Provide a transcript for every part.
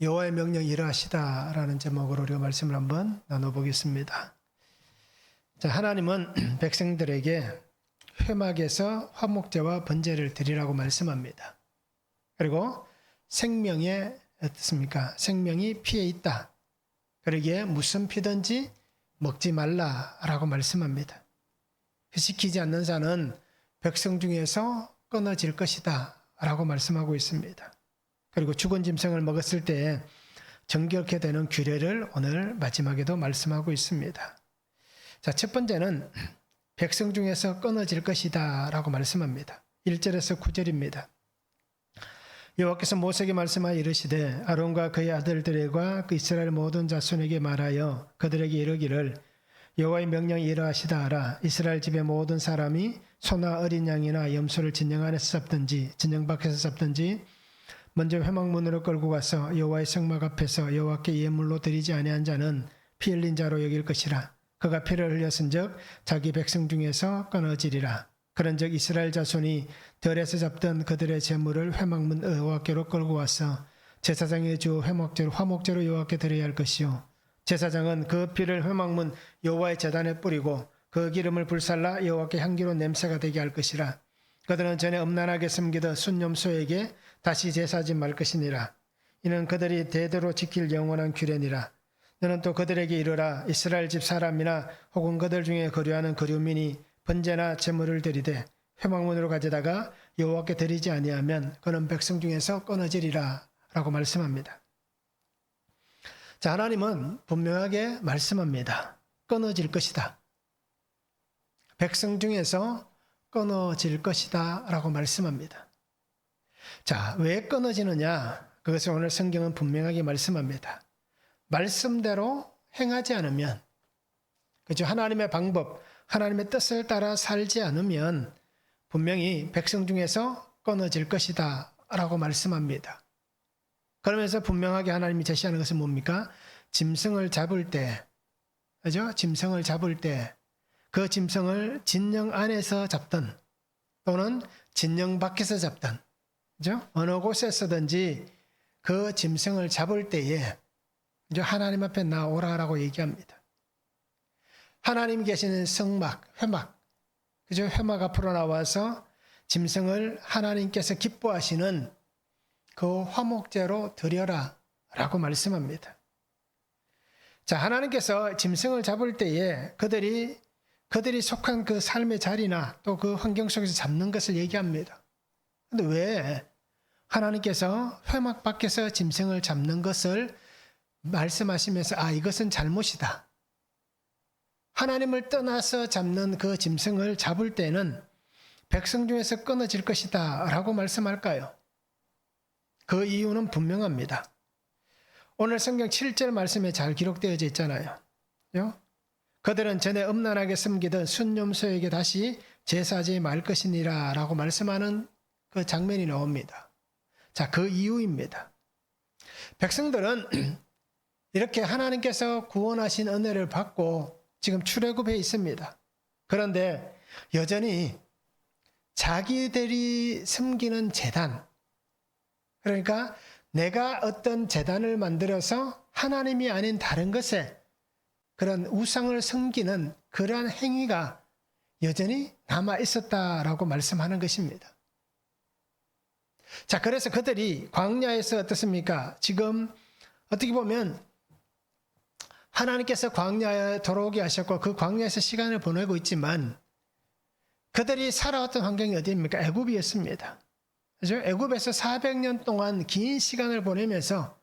여호와의 명령 이러하시다라는 제목으로 우리가 말씀을 한번 나눠보겠습니다. 자, 하나님은 백성들에게 회막에서 화목제와 번제를 드리라고 말씀합니다. 그리고 생명에 어떻습니까? 생명이 피에 있다. 그러기에 무슨 피든지 먹지 말라라고 말씀합니다. 지키지 않는 자는 백성 중에서 끊어질 것이다 라고 말씀하고 있습니다. 그리고 죽은 짐승을 먹었을 때 정결케 되는 규례를 오늘 마지막에도 말씀하고 있습니다. 자, 첫 번째는 백성 중에서 끊어질 것이다 라고 말씀합니다. 1절에서 9절입니다. 여호와께서 모세에게 말씀하여 이르시되 아론과 그의 아들들과 그 이스라엘 모든 자손에게 말하여 그들에게 이르기를 여호와의 명령이 이러하시다 하라. 이스라엘 집의 모든 사람이 소나 어린 양이나 염소를 진영 안에서 잡든지 진영 밖에서 잡든지 먼저 회막문으로 끌고 가서 여호와의 성막 앞에서 여호와께 예물로 드리지 아니한 자는 피 흘린 자로 여길 것이라. 그가 피를 흘렸은즉 자기 백성 중에서 끊어지리라. 그런즉 이스라엘 자손이 들에서 잡던 그들의 제물을 회막문 여호와께로 끌고 와서 제사장의 주 화목제로 여호와께 드려야 할 것이요 제사장은 그 피를 회막문 여호와의 제단에 뿌리고 그 기름을 불살라 여호와께 향기로운 냄새가 되게 할 것이라. 그들은 전에 음란하게 섬기던 순념소에게 다시 제사하지 말 것이니라. 이는 그들이 대대로 지킬 영원한 규례니라. 너는 또 그들에게 이르라. 이스라엘 집 사람이나 혹은 그들 중에 거류하는 거류민이 번제나 제물을 드리되 회막문으로 가져다가 여호와께 드리지 아니하면 그는 백성 중에서 끊어지리라 라고 말씀합니다. 자, 하나님은 분명하게 말씀합니다. 끊어질 것이다. 백성 중에서 끊어질 것이다 라고 말씀합니다. 자, 왜 끊어지느냐? 그것을 오늘 성경은 분명하게 말씀합니다. 말씀대로 행하지 않으면, 그죠? 하나님의 방법, 하나님의 뜻을 따라 살지 않으면 분명히 백성 중에서 끊어질 것이다 라고 말씀합니다. 그러면서 분명하게 하나님이 제시하는 것은 뭡니까? 짐승을 잡을 때, 그죠? 짐승을 잡을 때 그 짐승을 진영 안에서 잡든 또는 진영 밖에서 잡든, 그죠? 어느 곳에서든지 그 짐승을 잡을 때에 이제 하나님 앞에 나오라라고 얘기합니다. 하나님 계시는 성막, 회막, 그죠? 회막 앞으로 나와서 짐승을 하나님께서 기뻐하시는 그 화목제로 드려라 라고 말씀합니다. 자, 하나님께서 짐승을 잡을 때에 그들이 속한 그 삶의 자리나 또 그 환경 속에서 잡는 것을 얘기합니다. 근데 왜 하나님께서 회막 밖에서 짐승을 잡는 것을 말씀하시면서 이것은 잘못이다. 하나님을 떠나서 잡는 그 짐승을 잡을 때는 백성 중에서 끊어질 것이다 라고 말씀할까요? 그 이유는 분명합니다. 오늘 성경 7절 말씀에 잘 기록되어져 있잖아요. 그들은 전에 음란하게 섬기던 순념소에게 다시 제사하지 말 것이니라 라고 말씀하는 그 장면이 나옵니다. 자, 그 이유입니다. 백성들은 이렇게 하나님께서 구원하신 은혜를 받고 지금 출애굽해 있습니다. 그런데 여전히 자기들이 섬기는 제단, 그러니까 내가 어떤 제단을 만들어서 하나님이 아닌 다른 것에 그런 우상을 섬기는 그러한 행위가 여전히 남아 있었다라고 말씀하는 것입니다. 자, 그래서 그들이 광야에서 어떻습니까? 지금 어떻게 보면 하나님께서 광야에 돌아오게 하셨고 그 광야에서 시간을 보내고 있지만 그들이 살아왔던 환경이 어디입니까? 애굽이었습니다. 그렇죠? 애굽에서 400년 동안 긴 시간을 보내면서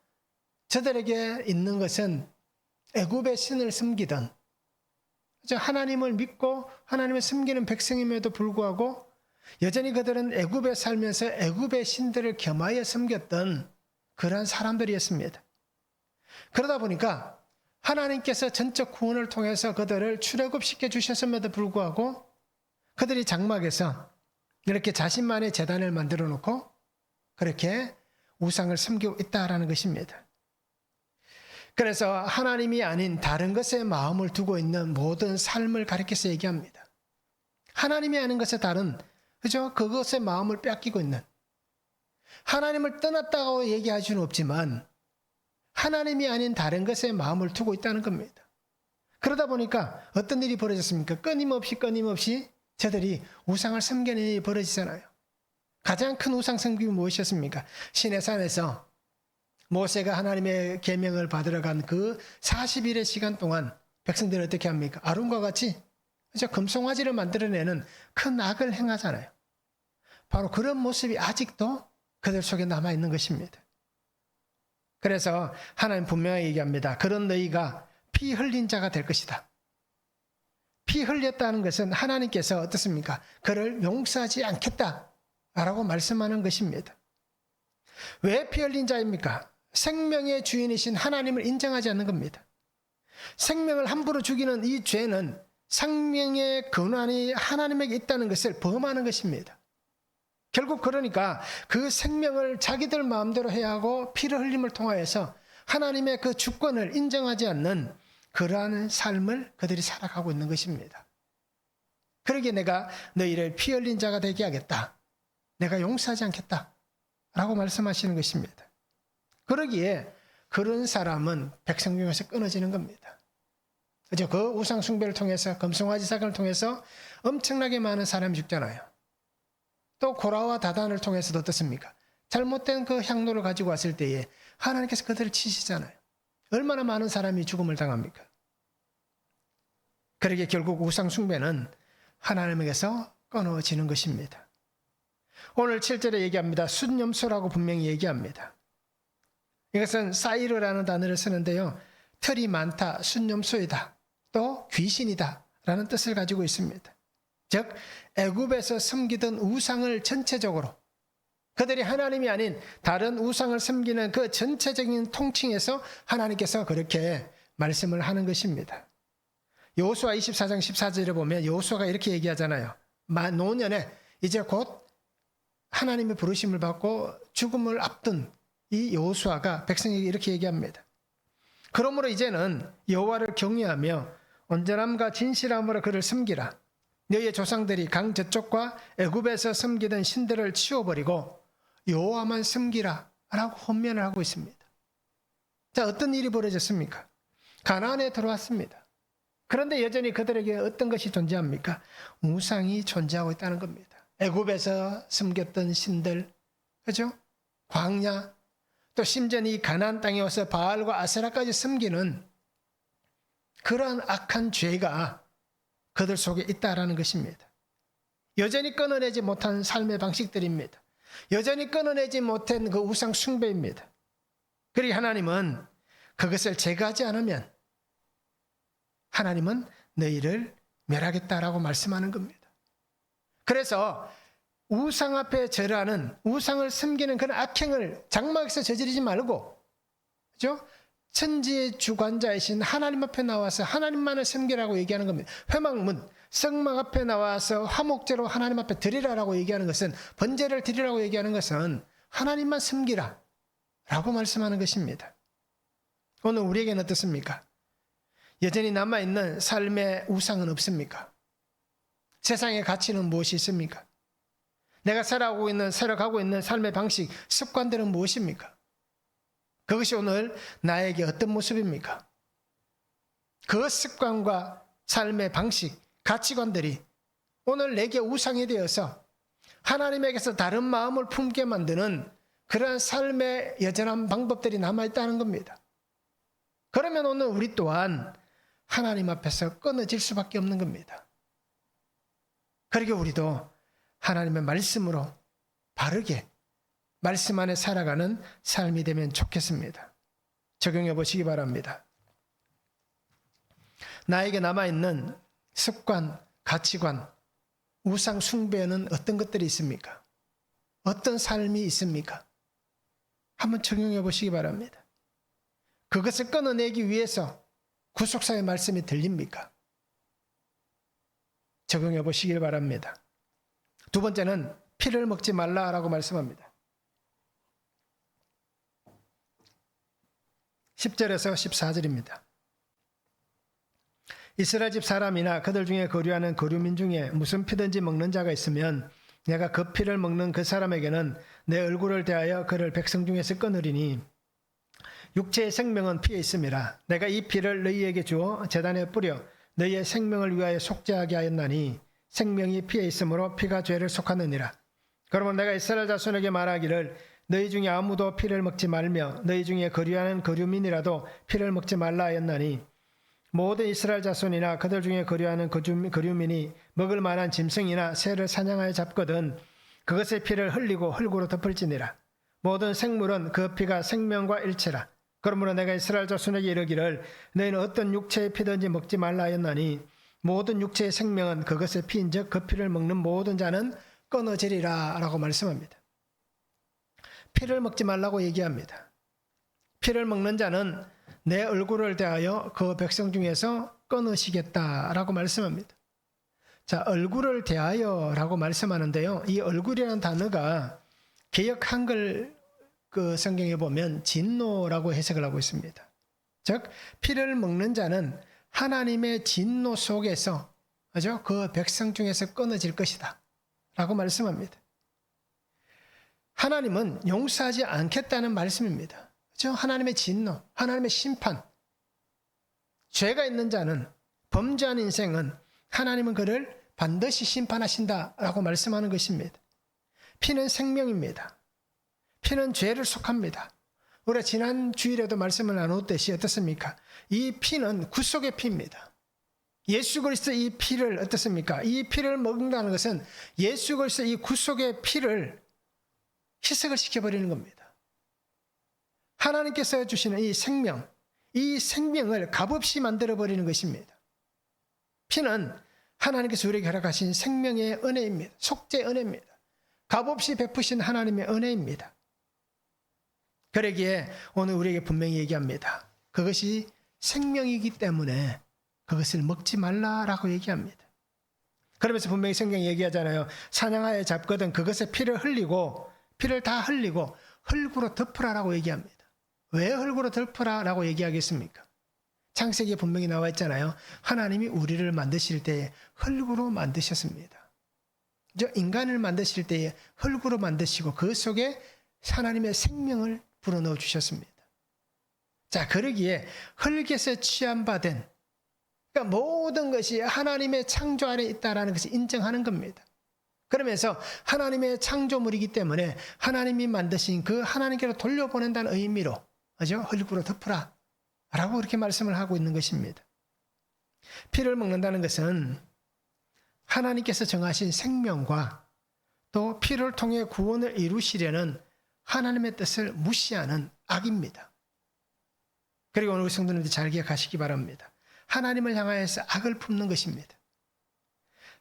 저들에게 있는 것은 애굽의 신을 섬기던, 그렇죠? 하나님을 믿고 하나님을 섬기는 백성임에도 불구하고 여전히 그들은 애굽에 살면서 애굽의 신들을 겸하여 섬겼던 그러한 사람들이었습니다. 그러다 보니까 하나님께서 전적 구원을 통해서 그들을 출애굽시켜 주셨음에도 불구하고 그들이 장막에서 이렇게 자신만의 제단을 만들어 놓고 그렇게 우상을 섬기고 있다라는 것입니다. 그래서 하나님이 아닌 다른 것에 마음을 두고 있는 모든 삶을 가리켜서 얘기합니다. 하나님이 아닌 것에 다른, 그죠? 그것에 마음을 뺏기고 있는, 하나님을 떠났다고 얘기할 수는 없지만 하나님이 아닌 다른 것에 마음을 두고 있다는 겁니다. 그러다 보니까 어떤 일이 벌어졌습니까? 끊임없이 저들이 우상을 섬기는 일이 벌어지잖아요. 가장 큰 우상 섬김이 무엇이었습니까? 시내산에서 모세가 하나님의 계명을 받으러 간 그 40일의 시간 동안 백성들이 어떻게 합니까? 아론과 같이 금송아지를 만들어내는 큰 악을 행하잖아요. 바로 그런 모습이 아직도 그들 속에 남아있는 것입니다. 그래서 하나님 분명히 얘기합니다. 그런 너희가 피 흘린 자가 될 것이다. 피 흘렸다는 것은 하나님께서 어떻습니까? 그를 용서하지 않겠다라고 말씀하는 것입니다. 왜 피 흘린 자입니까? 생명의 주인이신 하나님을 인정하지 않는 겁니다. 생명을 함부로 죽이는 이 죄는 생명의 근원이 하나님에게 있다는 것을 범하는 것입니다. 결국 그러니까 그 생명을 자기들 마음대로 해야 하고 피를 흘림을 통하여서 하나님의 그 주권을 인정하지 않는 그러한 삶을 그들이 살아가고 있는 것입니다. 그러기에 내가 너희를 피 흘린 자가 되게 하겠다. 내가 용서하지 않겠다. 라고 말씀하시는 것입니다. 그러기에 그런 사람은 백성 중에서 끊어지는 겁니다. 그죠? 그 우상 숭배를 통해서 금송아지 사건을 통해서 엄청나게 많은 사람이 죽잖아요. 또 고라와 다단을 통해서도 어떻습니까? 잘못된 그 향로를 가지고 왔을 때에 하나님께서 그들을 치시잖아요. 얼마나 많은 사람이 죽음을 당합니까? 그러기에 결국 우상 숭배는 하나님에게서 끊어지는 것입니다. 오늘 7절에 얘기합니다. 순염소라고 분명히 얘기합니다. 이것은 사이르라는 단어를 쓰는데요. 털이 많다, 순염소이다, 또 귀신이다 라는 뜻을 가지고 있습니다. 즉 애굽에서 섬기던 우상을 전체적으로 그들이 하나님이 아닌 다른 우상을 섬기는 그 전체적인 통칭에서 하나님께서 그렇게 말씀을 하는 것입니다. 여호수아 24장 14절에 보면 여호수아가 이렇게 얘기하잖아요. 노년에 이제 곧 하나님의 부르심을 받고 죽음을 앞둔 이 여호수아가 백성에게 이렇게 얘기합니다. 그러므로 이제는 여호와를 경외하며 온전함과 진실함으로 그를 섬기라. 너희의 조상들이 강 저쪽과 애굽에서 섬기던 신들을 치워버리고 여호와만 섬기라 라고 헌면을 하고 있습니다. 자, 어떤 일이 벌어졌습니까? 가나안에 들어왔습니다. 그런데 여전히 그들에게 어떤 것이 존재합니까? 우상이 존재하고 있다는 겁니다. 애굽에서 섬겼던 신들, 그죠? 광야, 또 심지어 이 가나안 땅에 와서 바알과 아세라까지 섬기는 그러한 악한 죄가 그들 속에 있다라는 것입니다. 여전히 끊어내지 못한 삶의 방식들입니다. 여전히 끊어내지 못한 그 우상 숭배입니다. 그리고 하나님은 그것을 제거하지 않으면 하나님은 너희를 멸하겠다라고 말씀하는 겁니다. 그래서 우상 앞에 절하는, 우상을 섬기는 그런 악행을 장막에서 저지르지 말고, 그죠? 천지의 주관자이신 하나님 앞에 나와서 하나님만을 섬기라고 얘기하는 겁니다. 회막문, 성막 앞에 나와서 화목제로 하나님 앞에 드리라라고 얘기하는 것은, 번제를 드리라고 얘기하는 것은 하나님만 섬기라 라고 말씀하는 것입니다. 오늘 우리에게는 어떻습니까? 여전히 남아있는 삶의 우상은 없습니까? 세상의 가치는 무엇이 있습니까? 내가 살아가고 있는 삶의 방식, 습관들은 무엇입니까? 그것이 오늘 나에게 어떤 모습입니까? 그 습관과 삶의 방식, 가치관들이 오늘 내게 우상이 되어서 하나님에게서 다른 마음을 품게 만드는 그러한 삶의 여전한 방법들이 남아있다는 겁니다. 그러면 오늘 우리 또한 하나님 앞에서 끊어질 수밖에 없는 겁니다. 그러게 우리도 하나님의 말씀으로 바르게 말씀 안에 살아가는 삶이 되면 좋겠습니다. 적용해 보시기 바랍니다. 나에게 남아있는 습관, 가치관, 우상 숭배는 어떤 것들이 있습니까? 어떤 삶이 있습니까? 한번 적용해 보시기 바랍니다. 그것을 끊어내기 위해서 구속사의 말씀이 들립니까? 적용해 보시길 바랍니다. 두 번째는 피를 먹지 말라라고 말씀합니다. 10절에서 14절입니다. 이스라엘 집 사람이나 그들 중에 거류하는 거류민 중에 무슨 피든지 먹는 자가 있으면 내가 그 피를 먹는 그 사람에게는 내 얼굴을 대하여 그를 백성 중에서 끊으리니 육체의 생명은 피에 있음이라. 내가 이 피를 너희에게 주어 제단에 뿌려 너희의 생명을 위하여 속죄하게 하였나니 생명이 피에 있으므로 피가 죄를 속하느니라. 그러면 내가 이스라엘 자손에게 말하기를 너희 중에 아무도 피를 먹지 말며 너희 중에 거류하는 거류민이라도 피를 먹지 말라 하였나니 모든 이스라엘 자손이나 그들 중에 거류하는 거류민이 먹을 만한 짐승이나 새를 사냥하여 잡거든 그것의 피를 흘리고 흙으로 덮을지니라. 모든 생물은 그 피가 생명과 일체라. 그러므로 내가 이스라엘 자손에게 이르기를 너희는 어떤 육체의 피든지 먹지 말라 하였나니 모든 육체의 생명은 그것의 피인즉 그 피를 먹는 모든 자는 끊어지리라 라고 말씀합니다. 피를 먹지 말라고 얘기합니다. 피를 먹는 자는 내 얼굴을 대하여 그 백성 중에서 끊으시겠다라고 말씀합니다. 자, 얼굴을 대하여라고 말씀하는데요. 이 얼굴이라는 단어가 개역 한글 그 성경에 보면 진노라고 해석을 하고 있습니다. 즉 피를 먹는 자는 하나님의 진노 속에서 그죠? 그 백성 중에서 끊어질 것이다 라고 말씀합니다. 하나님은 용서하지 않겠다는 말씀입니다. 그죠? 하나님의 진노, 하나님의 심판. 죄가 있는 자는, 범죄한 인생은 하나님은 그를 반드시 심판하신다라고 말씀하는 것입니다. 피는 생명입니다. 피는 죄를 속합니다. 우리가 지난 주일에도 말씀을 나누었듯이 어떻습니까? 이 피는 구속의 피입니다. 예수 그리스도 이 피를 어떻습니까? 이 피를 먹는다는 것은 예수 그리스도 이 구속의 피를 희석을 시켜버리는 겁니다. 하나님께서 주시는 이 생명을 값없이 만들어버리는 것입니다. 피는 하나님께서 우리에게 허락하신 생명의 은혜입니다. 속죄의 은혜입니다. 값없이 베푸신 하나님의 은혜입니다. 그러기에 오늘 우리에게 분명히 얘기합니다. 그것이 생명이기 때문에 그것을 먹지 말라라고 얘기합니다. 그러면서 분명히 성경이 얘기하잖아요. 사냥하여 잡거든 그것의 피를 다 흘리고 흙으로 덮으라라고 얘기합니다. 왜 흙으로 덮으라라고 얘기하겠습니까? 창세기에 분명히 나와 있잖아요. 하나님이 우리를 만드실 때에 흙으로 만드셨습니다. 인간을 만드실 때에 흙으로 만드시고 그 속에 하나님의 생명을 불어넣어 주셨습니다. 자, 그러기에 흙에서 취함받은 그러니까 모든 것이 하나님의 창조 안에 있다라는 것을 인정하는 겁니다. 그러면서 하나님의 창조물이기 때문에 하나님이 만드신 그 하나님께로 돌려보낸다는 의미로 그죠? 흙으로 덮으라 라고 그렇게 말씀을 하고 있는 것입니다. 피를 먹는다는 것은 하나님께서 정하신 생명과 또 피를 통해 구원을 이루시려는 하나님의 뜻을 무시하는 악입니다. 그리고 오늘 성도님들 잘 기억하시기 바랍니다. 하나님을 향하여서 악을 품는 것입니다.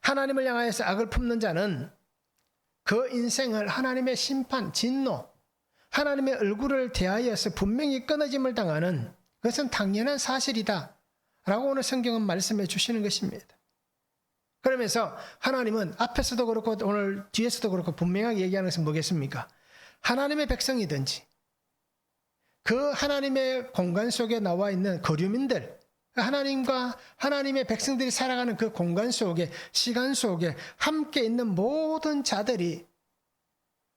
하나님을 향하여서 악을 품는 자는 그 인생을 하나님의 심판, 진노, 하나님의 얼굴을 대하여서 분명히 끊어짐을 당하는 그것은 당연한 사실이다 라고 오늘 성경은 말씀해 주시는 것입니다. 그러면서 하나님은 앞에서도 그렇고 오늘 뒤에서도 그렇고 분명하게 얘기하는 것은 뭐겠습니까? 하나님의 백성이든지 그 하나님의 공간 속에 나와 있는 거류민들, 하나님과 하나님의 백성들이 살아가는 그 공간 속에, 시간 속에 함께 있는 모든 자들이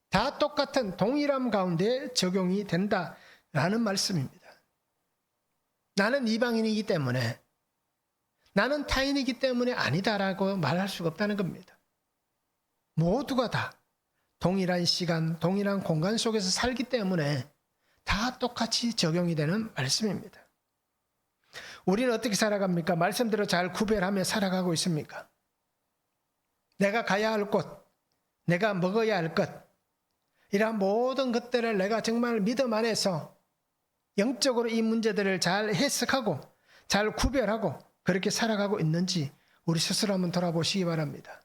다 똑같은 동일함 가운데 적용이 된다라는 말씀입니다. 나는 이방인이기 때문에, 나는 타인이기 때문에 아니다라고 말할 수가 없다는 겁니다. 모두가 다 동일한 시간, 동일한 공간 속에서 살기 때문에 다 똑같이 적용이 되는 말씀입니다. 우리는 어떻게 살아갑니까? 말씀대로 잘 구별하며 살아가고 있습니까? 내가 가야 할 곳, 내가 먹어야 할 것, 이러한 모든 것들을 내가 정말 믿음 안에서 영적으로 이 문제들을 잘 해석하고 잘 구별하고 그렇게 살아가고 있는지 우리 스스로 한번 돌아보시기 바랍니다.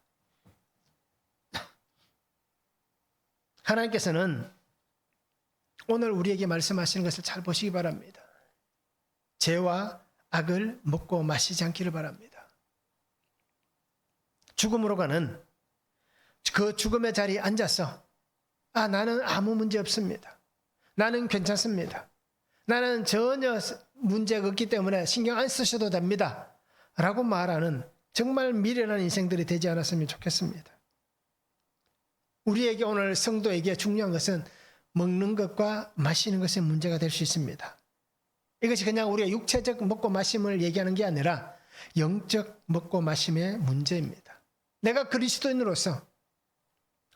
하나님께서는 오늘 우리에게 말씀하시는 것을 잘 보시기 바랍니다. 죄와 악을 먹고 마시지 않기를 바랍니다. 죽음으로 가는 그 죽음의 자리에 앉아서 나는 아무 문제 없습니다. 나는 괜찮습니다. 나는 전혀 문제가 없기 때문에 신경 안 쓰셔도 됩니다. 라고 말하는 정말 미련한 인생들이 되지 않았으면 좋겠습니다. 우리에게 오늘 성도에게 중요한 것은 먹는 것과 마시는 것이 문제가 될 수 있습니다. 이것이 그냥 우리가 육체적 먹고 마심을 얘기하는 게 아니라 영적 먹고 마심의 문제입니다. 내가 그리스도인으로서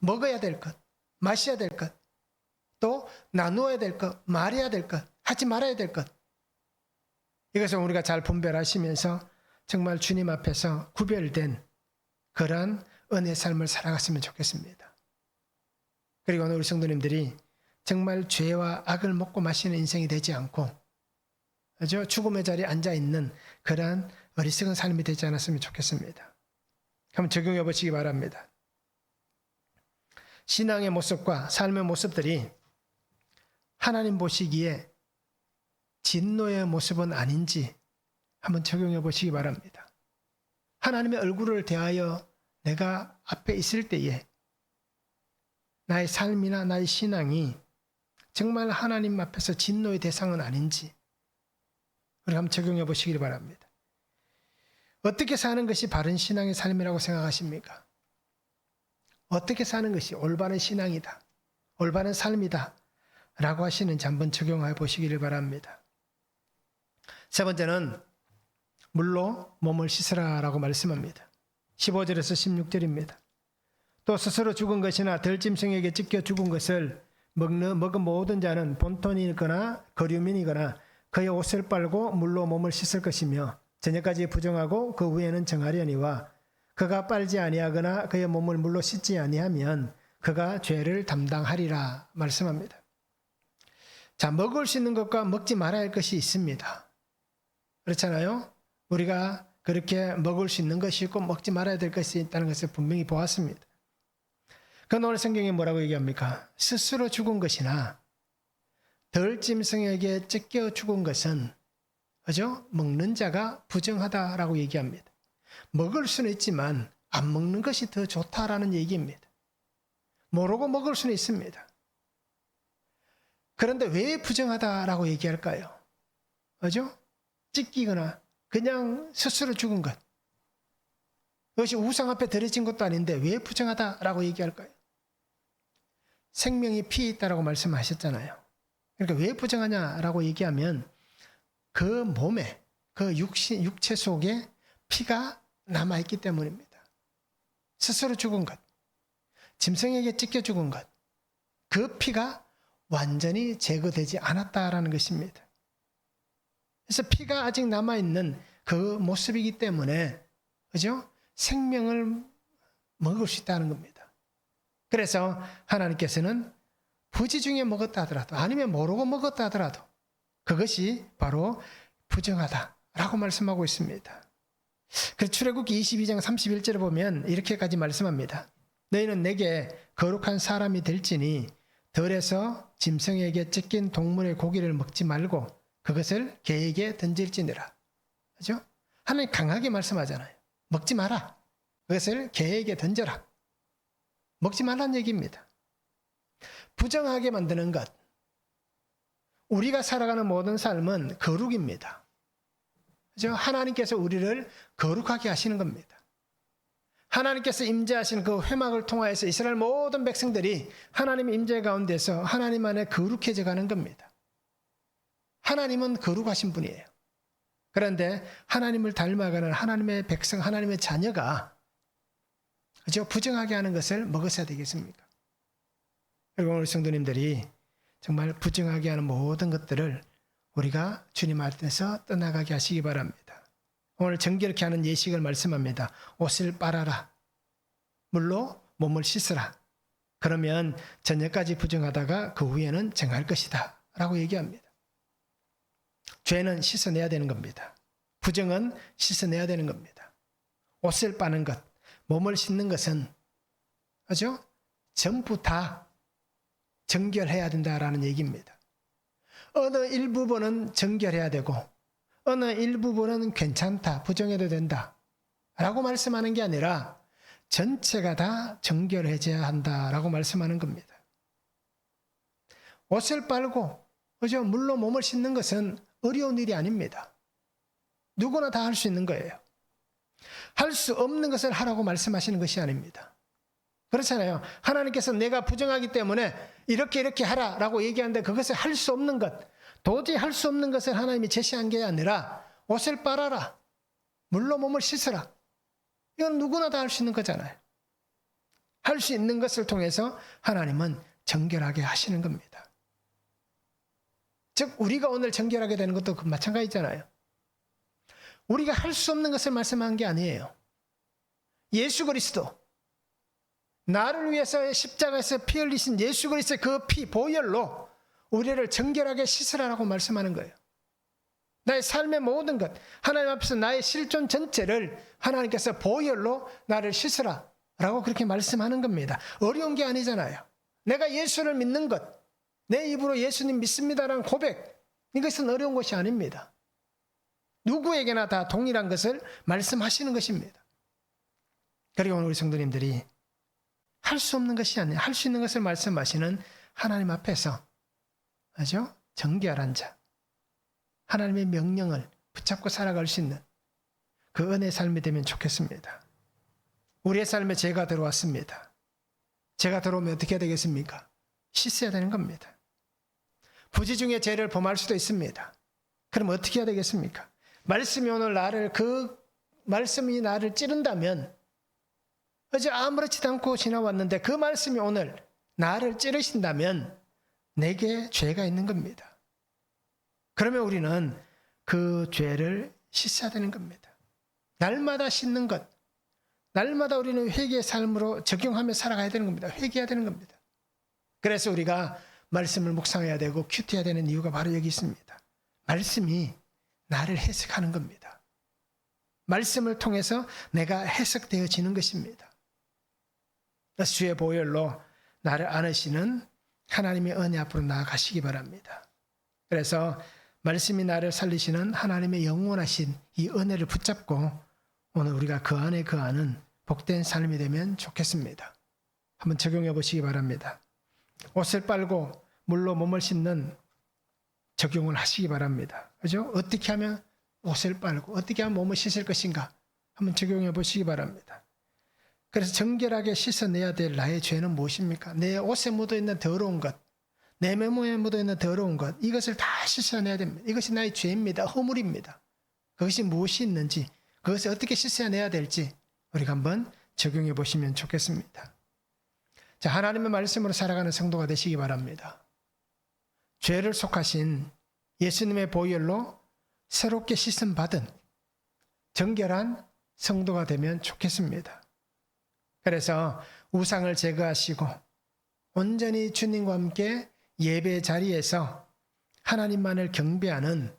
먹어야 될 것, 마셔야 될 것, 또 나누어야 될 것, 말해야 될 것, 하지 말아야 될 것, 이것을 우리가 잘 분별하시면서 정말 주님 앞에서 구별된 그러한 은혜의 삶을 살아갔으면 좋겠습니다. 그리고 오늘 우리 성도님들이 정말 죄와 악을 먹고 마시는 인생이 되지 않고 그죠? 죽음의 자리에 앉아있는 그러한 어리석은 삶이 되지 않았으면 좋겠습니다. 한번 적용해 보시기 바랍니다. 신앙의 모습과 삶의 모습들이 하나님 보시기에 진노의 모습은 아닌지 한번 적용해 보시기 바랍니다. 하나님의 얼굴을 대하여 내가 앞에 있을 때에 나의 삶이나 나의 신앙이 정말 하나님 앞에서 진노의 대상은 아닌지 우리 한번 적용해 보시기 바랍니다. 어떻게 사는 것이 바른 신앙의 삶이라고 생각하십니까? 어떻게 사는 것이 올바른 신앙이다, 올바른 삶이다 라고 하시는지 한번 적용해 보시기를 바랍니다. 세 번째는 물로 몸을 씻으라 라고 말씀합니다. 15절에서 16절입니다. 또 스스로 죽은 것이나 들짐승에게 찢겨 죽은 것을 먹은 모든 자는 본토인이거나 거류민이거나 그의 옷을 빨고 물로 몸을 씻을 것이며 저녁까지 부정하고 그 후에는 정하려니와 그가 빨지 아니하거나 그의 몸을 물로 씻지 아니하면 그가 죄를 담당하리라 말씀합니다. 자, 먹을 수 있는 것과 먹지 말아야 할 것이 있습니다. 그렇잖아요? 우리가 그렇게 먹을 수 있는 것이 있고 먹지 말아야 될 것이 있다는 것을 분명히 보았습니다. 그런데 오늘 성경이 뭐라고 얘기합니까? 스스로 죽은 것이나 들짐승에게 찢겨 죽은 것은 그죠? 먹는 자가 부정하다라고 얘기합니다. 먹을 수는 있지만 안 먹는 것이 더 좋다라는 얘기입니다. 모르고 먹을 수는 있습니다. 그런데 왜 부정하다라고 얘기할까요? 그죠? 찢기거나 그냥 스스로 죽은 것, 그것이 우상 앞에 들여진 것도 아닌데 왜 부정하다라고 얘기할까요? 생명이 피에 있다라고 말씀하셨잖아요. 그러니까 왜 부정하냐라고 얘기하면 그 몸에, 그 육체 속에 피가 남아있기 때문입니다. 스스로 죽은 것, 짐승에게 찢겨 죽은 것, 그 피가 완전히 제거되지 않았다라는 것입니다. 그래서 피가 아직 남아있는 그 모습이기 때문에 그죠? 생명을 먹을 수 있다는 겁니다. 그래서 하나님께서는 부지 중에 먹었다 하더라도 아니면 모르고 먹었다 하더라도 그것이 바로 부정하다라고 말씀하고 있습니다. 그래서 출애굽기 22장 31절에 보면 이렇게까지 말씀합니다. 너희는 내게 거룩한 사람이 될지니 들에서 짐승에게 찢긴 동물의 고기를 먹지 말고 그것을 개에게 던질지니라. 그죠? 하나님 강하게 말씀하잖아요. 먹지 마라. 그것을 개에게 던져라. 먹지 말라는 얘기입니다. 부정하게 만드는 것. 우리가 살아가는 모든 삶은 거룩입니다. 그죠? 하나님께서 우리를 거룩하게 하시는 겁니다. 하나님께서 임재하신 그 회막을 통하여서 이스라엘 모든 백성들이 하나님의 임재 가운데서 하나님 안에 거룩해져 가는 겁니다. 하나님은 거룩하신 분이에요. 그런데 하나님을 닮아가는 하나님의 백성, 하나님의 자녀가 그죠? 부정하게 하는 것을 먹었어야 되겠습니까? 그리고 오늘 성도님들이 정말 부정하게 하는 모든 것들을 우리가 주님 앞에서 떠나가게 하시기 바랍니다. 오늘 정결케 하는 예식을 말씀합니다. 옷을 빨아라. 물로 몸을 씻으라. 그러면 저녁까지 부정하다가 그 후에는 정할 것이다 라고 얘기합니다. 죄는 씻어내야 되는 겁니다. 부정은 씻어내야 되는 겁니다. 옷을 빠는 것, 몸을 씻는 것은 그죠? 전부 다 정결해야 된다라는 얘기입니다. 어느 일부분은 정결해야 되고 어느 일부분은 괜찮다, 부정해도 된다 라고 말씀하는 게 아니라 전체가 다 정결해져야 한다라고 말씀하는 겁니다. 옷을 빨고 그죠? 물로 몸을 씻는 것은 어려운 일이 아닙니다. 누구나 다 할 수 있는 거예요. 할 수 없는 것을 하라고 말씀하시는 것이 아닙니다. 그렇잖아요. 하나님께서 내가 부정하기 때문에 이렇게 하라라고 얘기하는데 그것을 할 수 없는 것, 도저히 할 수 없는 것을 하나님이 제시한 게 아니라 옷을 빨아라, 물로 몸을 씻어라. 이건 누구나 다 할 수 있는 거잖아요. 할 수 있는 것을 통해서 하나님은 정결하게 하시는 겁니다. 즉 우리가 오늘 정결하게 되는 것도 마찬가지잖아요. 우리가 할 수 없는 것을 말씀한 게 아니에요. 예수 그리스도, 나를 위해서 십자가에서 피 흘리신 예수 그리스도의 그 피, 보혈로 우리를 정결하게 씻으라고 말씀하는 거예요. 나의 삶의 모든 것, 하나님 앞에서 나의 실존 전체를 하나님께서 보혈로 나를 씻으라 라고 그렇게 말씀하는 겁니다. 어려운 게 아니잖아요. 내가 예수를 믿는 것, 내 입으로 예수님 믿습니다라는 고백, 이것은 어려운 것이 아닙니다. 누구에게나 다 동일한 것을 말씀하시는 것입니다. 그리고 오늘 우리 성도님들이 할 수 없는 것이 아니라 할 수 있는 것을 말씀하시는 하나님 앞에서, 그죠? 정결한 자, 하나님의 명령을 붙잡고 살아갈 수 있는 그 은혜의 삶이 되면 좋겠습니다. 우리의 삶에 죄가 들어왔습니다. 죄가 들어오면 어떻게 해야 되겠습니까? 씻어야 되는 겁니다. 부지 중에 죄를 범할 수도 있습니다. 그럼 어떻게 해야 되겠습니까? 말씀이 오늘 말씀이 나를 찌른다면, 어제 아무렇지도 않고 지나왔는데 그 말씀이 오늘 나를 찌르신다면 내게 죄가 있는 겁니다. 그러면 우리는 그 죄를 씻어야 되는 겁니다. 날마다 씻는 것, 날마다 우리는 회개의 삶으로 적용하며 살아가야 되는 겁니다. 회개해야 되는 겁니다. 그래서 우리가 말씀을 묵상해야 되고 큐티해야 되는 이유가 바로 여기 있습니다. 말씀이 나를 해석하는 겁니다. 말씀을 통해서 내가 해석되어지는 것입니다. 그래서 주의 보혈로 나를 안으시는 하나님의 은혜 앞으로 나아가시기 바랍니다. 그래서 말씀이 나를 살리시는 하나님의 영원하신 이 은혜를 붙잡고 오늘 우리가 그 안에 거하는 복된 삶이 되면 좋겠습니다. 한번 적용해 보시기 바랍니다. 옷을 빨고 물로 몸을 씻는 적용을 하시기 바랍니다. 그죠? 어떻게 하면 옷을 빨고 어떻게 하면 몸을 씻을 것인가 한번 적용해 보시기 바랍니다. 그래서 정결하게 씻어내야 될 나의 죄는 무엇입니까? 내 옷에 묻어있는 더러운 것, 내 메모에 묻어있는 더러운 것, 이것을 다 씻어내야 됩니다. 이것이 나의 죄입니다. 허물입니다. 그것이 무엇이 있는지, 그것을 어떻게 씻어내야 될지 우리가 한번 적용해 보시면 좋겠습니다. 자, 하나님의 말씀으로 살아가는 성도가 되시기 바랍니다. 죄를 속하신 예수님의 보혈로 새롭게 씻음 받은 정결한 성도가 되면 좋겠습니다. 그래서 우상을 제거하시고 온전히 주님과 함께 예배 자리에서 하나님만을 경배하는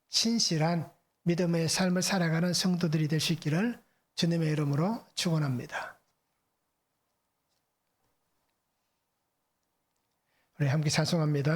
신실한 믿음의 삶을 살아가는 성도들이 될 수 있기를 주님의 이름으로 축원합니다. 우리 함께 찬송합니다.